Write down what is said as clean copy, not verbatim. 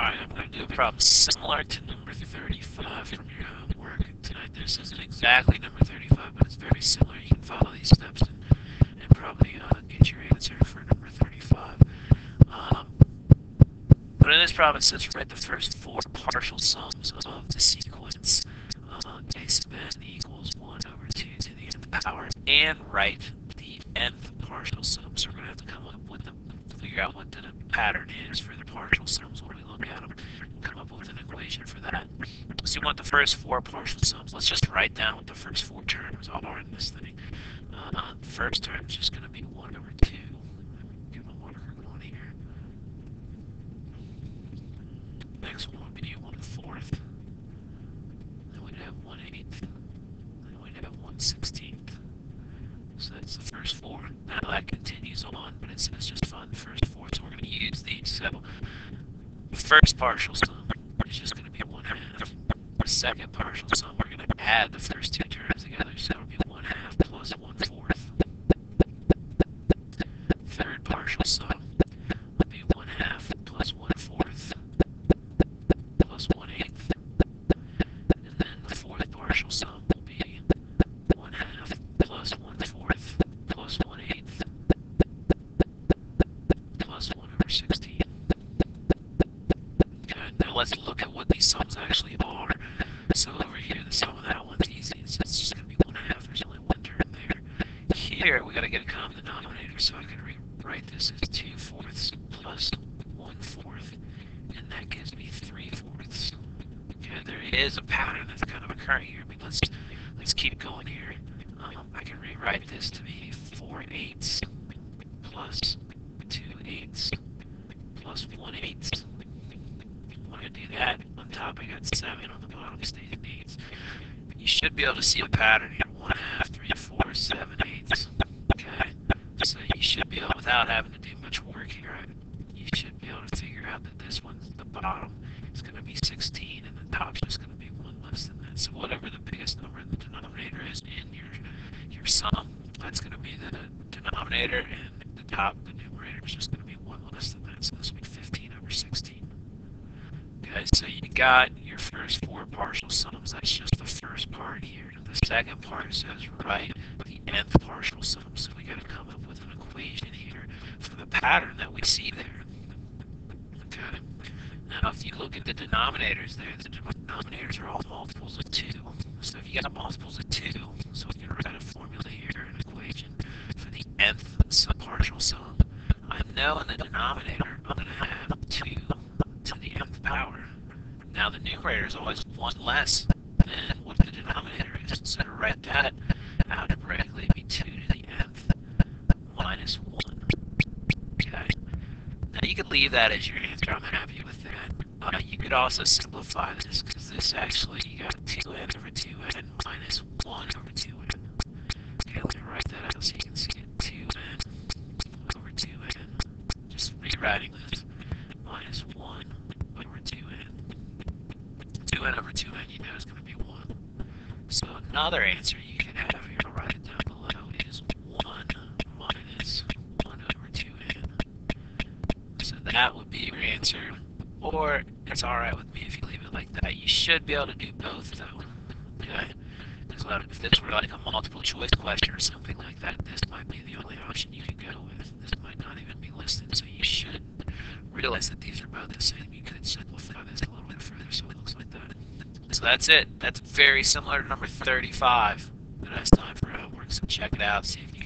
Alright, I'm going to do a problem similar to number 35 from your homework tonight. This isn't exactly number 35, but it's very similar. You can follow these steps and probably get your answer for number 35. But in this problem, it says write the first four partial sums of the sequence a sub n equals 1 over 2 to the nth power, and write the nth partial sum. So we're going to have to come up with figure out what the pattern is for the partial sums when we look at them, and come up with an equation for that. So you want the first four partial sums. Let's just write down what the first four terms are in this thing. The first term is just going to be 1 over 2. Give a marker going here. Next one would be 1/4. Then we'd have 1/8. Then we'd have 1/16. So that's the first four. Now that continues on, but it says just find the first four, so we're going to use these. So the first partial sum is just going to be 1/2. The second partial sum, we're going to add the first two terms together, so it'll be 1/2 plus 1/4. Third partial sum would be 1/2 plus 1/4 plus 1/8. And then the fourth partial sum will be 1/2 plus 1/4 plus 1/8 plus 1 over 16. Okay, now let's look at what these sums actually are. So over here, the sum of that one's easy. It's just going to be 1/2. There's only one term there. Here, we got to get a common denominator, so I can rewrite this as 2/4 plus 1/4, and that gives me 3/4. Okay, there is a pattern that's kind of occurring here, but let's keep going here. I can rewrite this to be 4/8 plus 2/8 plus 1/8. When I do that, on top I got 7, on the bottom stays 8. You should be able to see the pattern here. 1/2, 3/4, 7/8. Okay, so you should be able, without having to do much work here, you should be able to figure out that this one's the bottom is going to be 16, and the top's just going to be 1 less than that. So whatever the biggest number in the denominator is in your sum, that's going to be the denominator, and the top, the numerator, is just going to be 1 less than that. So this will be 15 over 16. Okay, so you got your first four partial sums. That's just the first part here. The second part says write the nth partial sum. So we got to come up with an equation here for the pattern that we see there. Okay. Now, if you look at the denominators there, the denominators are all multiples of 2. So if you got multiples of 2, so we can write a formula here, an equation for the nth partial sum. I know in the denominator I'm going to have 2 to the nth power. Now the numerator is always 1 less than what the denominator is. So to write that algebraically, it'd be 2 to the nth minus 1. Okay. Now you could leave that as your answer. I'm happy with that. You could also simplify this, because this actually, you got 2n over 2n minus 1 over 2n. Okay, let me write that out so you can see it. 2n over 2n. Just rewriting this. Minus 1 over 2n. 2n over 2n, you know, is going to be 1. So another answer you can have here, I'll write it down below, is 1 minus 1 over 2n. So that would be your answer. Or it's alright with me if you leave it like that. You should be able to do both, though. Okay? If this were like a multiple choice question or something like that, this might be the only option you could go with. This might not even be listed, so you should realize that these are both the same. You could simplify this a little bit further so it looks like that. So that's it. That's very similar to number 35. The next time for homework, so check it out, see if you